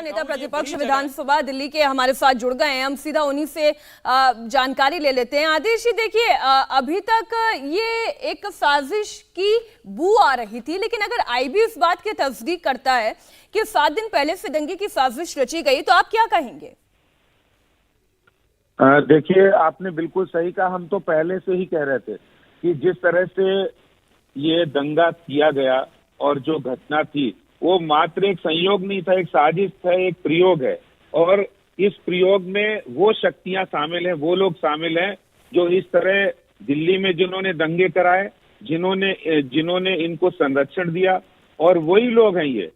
नेता प्रतिपक्ष विधानसभा दिल्ली के हमारे साथ जुड़ गए हैं। हम सीधा उन्हीं से जानकारी ले लेते हैं। आदेश जी, देखिए, अभी तक ये एक साजिश की बू आ रही थी, लेकिन अगर आईबी इस बात की तस्दीक करता है कि 7 दिन पहले से दंगे की साजिश रची गई, तो आप क्या कहेंगे? देखिए, आपने बिल्कुल सही कहा। हम तो पहले से ही कह रहे थे कि जिस तरह से ये दंगा किया गया और जो घटना थी वो मात्र एक संयोग नहीं था, एक साजिश था, एक प्रयोग है। और इस प्रयोग में वो शक्तियां शामिल हैं, वो लोग शामिल हैं जो इस तरह दिल्ली में जिन्होंने दंगे कराए, जिन्होंने इनको संरक्षण दिया, और वही लोग हैं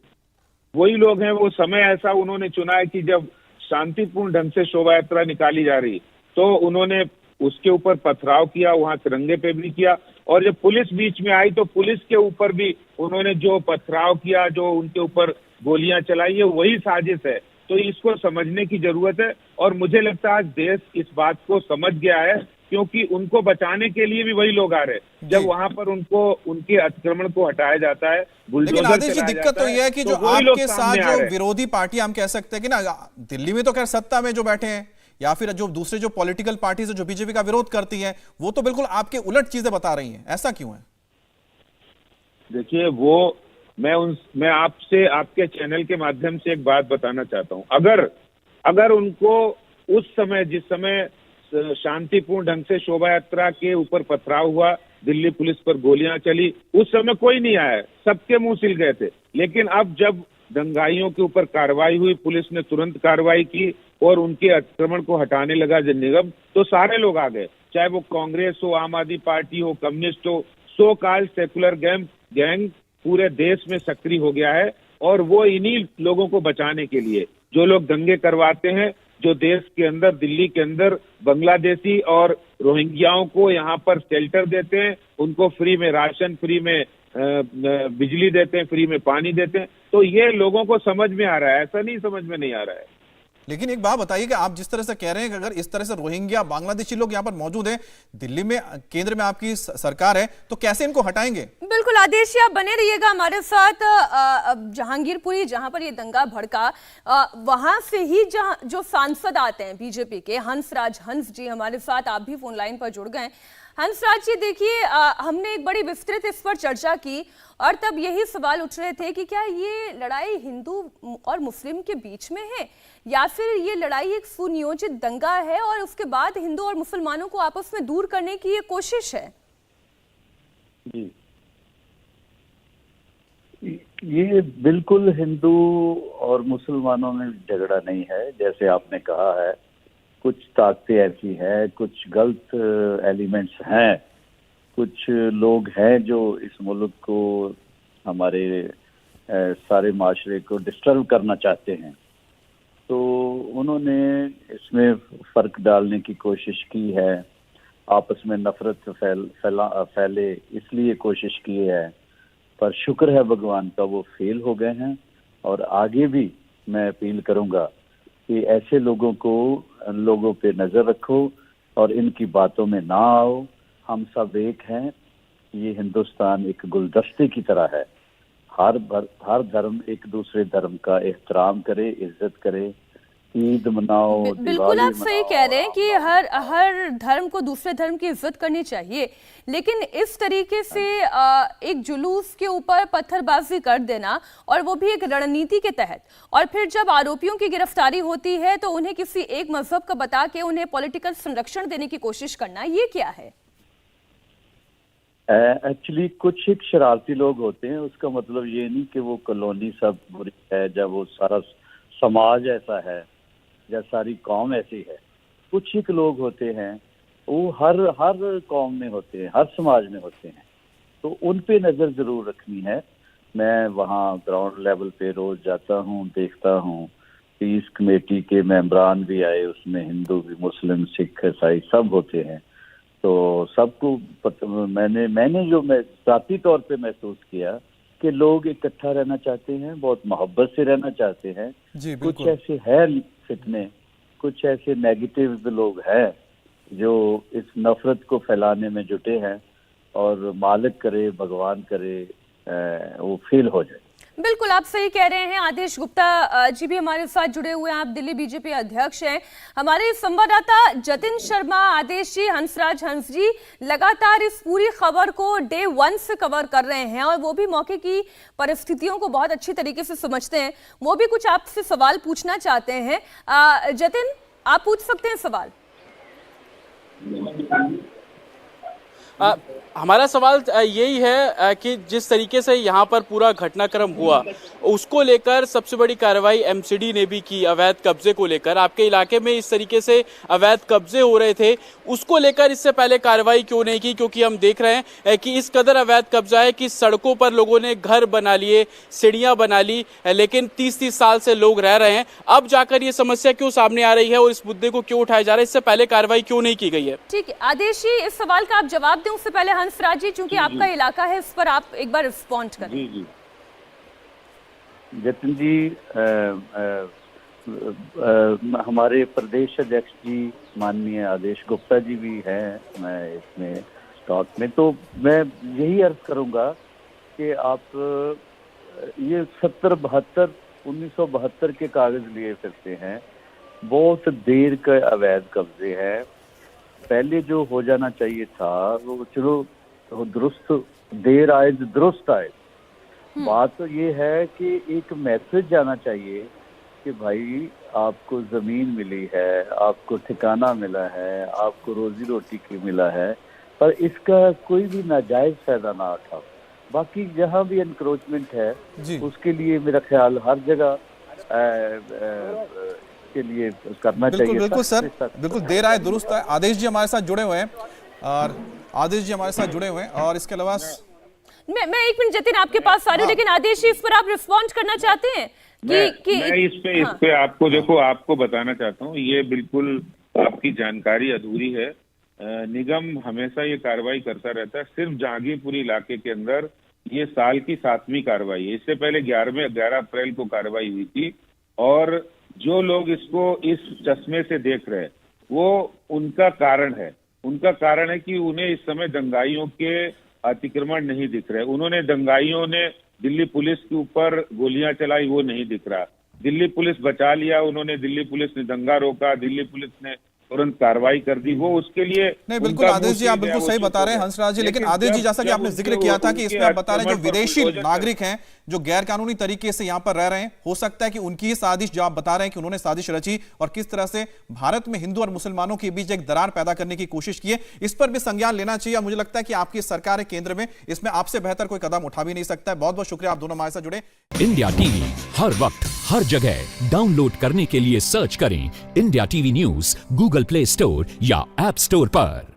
वही लोग हैं। वो समय ऐसा उन्होंने चुना है कि जब शांतिपूर्ण ढंग से शोभा यात्रा निकाली जा रही तो उन्होंने उसके ऊपर पथराव किया, वहां तिरंगे पे भी किया, और जब पुलिस बीच में आई तो पुलिस के ऊपर भी उन्होंने जो पथराव किया, जो उनके ऊपर गोलियां चलाई, है वही साजिश है। तो इसको समझने की जरूरत है, और मुझे लगता है आज देश इस बात को समझ गया है, क्योंकि उनको बचाने के लिए भी वही लोग आ रहे हैं। जब वहां पर उनके अतिक्रमण को हटाया जाता है, लेकिन आदेश जी, दिक्कत तो यह है कि जो आपके साथ जो विरोधी पार्टी, हम कह सकते हैं कि ना, दिल्ली में तो खैर सत्ता में जो बैठे हैं, या फिर जो दूसरे जो पॉलिटिकल पार्टीज जो बीजेपी का विरोध करती हैं, वो तो बिल्कुल आपके उलट चीजें बता रही हैं। ऐसा क्यों है? देखिए, मैं आपसे, आपके चैनल के माध्यम से एक बात बताना चाहता हूं। अगर उनको उस समय, जिस समय शांतिपूर्ण ढंग से शोभा यात्रा के ऊपर पथराव हुआ, दिल्ली पुलिस पर गोलियां चली, उस समय कोई नहीं आया, सबके मुंह सिल गए थे। लेकिन अब जब दंगाइयों के ऊपर कार्रवाई हुई, पुलिस ने तुरंत कार्रवाई की और उनके अतिक्रमण को हटाने लगा निगम, तो सारे लोग आ गए, चाहे वो कांग्रेस हो, आम आदमी पार्टी हो, कम्युनिस्ट हो, सो कॉल्ड सेकुलर गैंग पूरे देश में सक्रिय हो गया है। और वो इन्हीं लोगों को बचाने के लिए, जो लोग दंगे करवाते हैं, जो देश के अंदर, दिल्ली के अंदर बांग्लादेशी और रोहिंग्याओं को यहाँ पर शेल्टर देते हैं, उनको फ्री में राशन, फ्री में बिजली देते हैं, फ्री में पानी देते हैं, तो ये लोगों को समझ में आ रहा है, ऐसा नहीं समझ में नहीं आ रहा है। लेकिन एक बात बताइए कि आप जिस तरह से कह रहे हैं कि अगर इस तरह से रोहिंग्या, बांग्लादेशी लोग यहाँ पर मौजूद हैं, दिल्ली में, केंद्र में आपकी सरकार है, तो कैसे इनको हटाएंगे? बिल्कुल आदेश जी, आप बने रहिएगा हमारे साथ। जहांगीरपुरी, जहां पर ये दंगा भड़का, वहां से ही जो सांसद आते हैं बीजेपी के, हंसराज जी हमारे साथ, आप भी फोन लाइन पर जुड़ गए। हंसराज जी, देखिए, हमने एक बड़ी विस्तृत इस पर चर्चा की, और तब यही सवाल उठ रहे थे कि क्या ये लड़ाई हिंदू और मुस्लिम के बीच में है, या फिर ये लड़ाई एक सुनियोजित दंगा है और उसके बाद हिंदू और मुसलमानों को आपस में दूर करने की ये कोशिश है? जी, ये बिल्कुल हिंदू और मुसलमानों में झगड़ा नहीं है, जैसे आपने कहा है। कुछ ताकतें ऐसी हैं, कुछ गलत एलिमेंट्स हैं, कुछ लोग हैं जो इस मुल्क को, हमारे सारे माशरे को डिस्टर्ब करना चाहते हैं। तो उन्होंने इसमें फर्क डालने की कोशिश की है, आपस में नफरत फैले इसलिए कोशिश की है, पर शुक्र है भगवान का वो फेल हो गए हैं। और आगे भी मैं अपील करूंगा कि ऐसे लोगों को, लोगों पे नजर रखो और इनकी बातों में ना आओ। हम सब एक हैं, ये हिंदुस्तान एक गुलदस्ते की तरह है। हर धर्म एक दूसरे धर्म का एहतराम करे, इज्जत करे, ईद मनाओ, बिल्कुल आप सही कह रहे हैं कि हर धर्म को दूसरे धर्म की इज्जत करनी चाहिए, लेकिन इस तरीके से एक जुलूस के ऊपर पत्थरबाजी कर देना, और वो भी एक रणनीति के तहत, और फिर जब आरोपियों की गिरफ्तारी होती है तो उन्हें किसी एक मजहब का बता के उन्हें पॉलिटिकल संरक्षण देने की कोशिश करना, ये क्या है? एक्चुअली कुछ एक शरारती लोग होते हैं, उसका मतलब ये नहीं कि वो कॉलोनी सब बुरी है, जब वो सारा समाज ऐसा है या सारी कौम ऐसी है। कुछ एक लोग होते हैं, वो हर कौम में होते हैं, हर समाज में होते हैं, तो उन पे नज़र ज़रूर रखनी है। मैं वहाँ ग्राउंड लेवल पे रोज़ जाता हूँ, देखता हूँ। पीस कमेटी के मेंबरान भी आए, उसमें हिंदू भी, मुस्लिम, सिख, ईसाई सब होते हैं। तो सबको मैंने जो मैं ज़ाती तौर पे महसूस किया कि लोग इकट्ठा रहना चाहते हैं, बहुत मोहब्बत से रहना चाहते हैं। कुछ ऐसे है फितने, कुछ ऐसे नेगेटिव लोग हैं जो इस नफरत को फैलाने में जुटे हैं, और मालिक करे, भगवान करे वो फेल हो जाए। बिल्कुल आप सही कह रहे हैं। आदेश गुप्ता जी भी हमारे साथ जुड़े हुए हैं, आप दिल्ली बीजेपी अध्यक्ष हैं। हमारे संवाददाता जतिन शर्मा, आदेश जी, हंसराज हंस जी लगातार इस पूरी खबर को डे 1 से कवर कर रहे हैं और वो भी मौके की परिस्थितियों को बहुत अच्छी तरीके से समझते हैं। वो भी कुछ आपसे सवाल पूछना चाहते हैं। जतिन, आप पूछ सकते हैं सवाल। हमारा सवाल यही है कि जिस तरीके से यहाँ पर पूरा घटनाक्रम हुआ उसको लेकर सबसे बड़ी कार्रवाई एमसीडी ने भी की। अवैध कब्जे को लेकर आपके इलाके में इस तरीके से अवैध कब्जे हो रहे थे, उसको लेकर इससे पहले कार्रवाई क्यों नहीं की? क्योंकि हम देख रहे हैं कि इस कदर अवैध कब्जा है कि सड़कों पर लोगों ने घर बना लिए, सीढ़ियां बना ली, लेकिन 30-30 साल से लोग रह रहे हैं। अब जाकर ये समस्या क्यों सामने आ रही है और इस मुद्दे को क्यों उठाया जा रहा है? इससे पहले कार्रवाई क्यों नहीं की गई है? ठीक है आदेश जी, इस सवाल का आप जवाब दें उससे पहले हंसराज जी, चूंकि आपका इलाका है, इस पर आप एक बार रिस्पॉन्ड करें। जी जी जतिन जी, हमारे प्रदेश अध्यक्ष जी माननीय आदेश गुप्ता जी भी हैं मैं इसमें टॉक में, तो मैं यही अर्ज करूंगा कि आप ये 1972 के कागज लिए फिरते हैं। बहुत देर के अवैध कब्जे हैं। पहले जो हो जाना चाहिए था वो चलो तो दुरुस्त, देर आए दुरुस्त आए। बात तो ये है कि एक मैसेज जाना चाहिए कि भाई आपको जमीन मिली है, आपको ठिकाना मिला है, आपको रोजी रोटी की मिला है, पर इसका कोई भी नाजायज फायदा ना उठाओ। बाकी जहाँ भी एनक्रोचमेंट है उसके लिए मेरा ख्याल हर जगह के लिए करना चाहिए। बिल्कुल सर, बिल्कुल देर आए दुरुस्त आए। आदेश जी हमारे साथ जुड़े हुए हैं और इसके अलावा मैं एक मिनट जतिन आपके पास आ रही हूँ, लेकिन आदेश जी इस पर आप रिस्पॉन्ड करना चाहते हैं कि मैं इस पे आपको देखो आपको बताना चाहता हूँ, ये बिल्कुल आपकी जानकारी अधूरी है। निगम हमेशा ये कार्रवाई करता रहता है। सिर्फ जहांगीरपुरी इलाके के अंदर ये साल की 7वीं कार्रवाई है। इससे पहले 11 अप्रैल को कार्रवाई हुई थी और जो लोग इसको इस चश्मे से देख रहे हैं वो उनका कारण है कि उन्हें इस समय दंगाइयों के अतिक्रमण नहीं दिख रहे। उन्होंने दंगाइयों ने दिल्ली पुलिस के ऊपर गोलियां चलाई, वो नहीं दिख रहा। दिल्ली पुलिस बचा लिया, उन्होंने दिल्ली पुलिस ने दंगा रोका, दिल्ली पुलिस ने तुरंत कार्रवाई कर दी, वो उसके लिए नहीं। बिल्कुल आदेश जी, आप बिल्कुल सही बता रहे हैं हंसराज जी, लेकिन आदेश जी जैसा कि आपने जिक्र किया था कि इसमें आप बता रहे हैं जो विदेशी नागरिक हैं जो गैर कानूनी तरीके से यहाँ पर रह रहे हैं, हो सकता है कि उनकी साजिश, जो आप बता रहे हैं कि उन्होंने साजिश रची और किस तरह से भारत में हिंदू और मुसलमानों के बीच एक दरार पैदा करने की कोशिश की है, इस पर भी संज्ञान लेना चाहिए। मुझे लगता है कि आपकी सरकार है केंद्र में, इसमें आपसे बेहतर कोई कदम उठा भी नहीं सकता है। बहुत बहुत शुक्रिया, आप दोनों हमारे साथ जुड़े। इंडिया टीवी हर वक्त हर जगह डाउनलोड करने के लिए सर्च करें India TV news Google play store या ऐप स्टोर पर।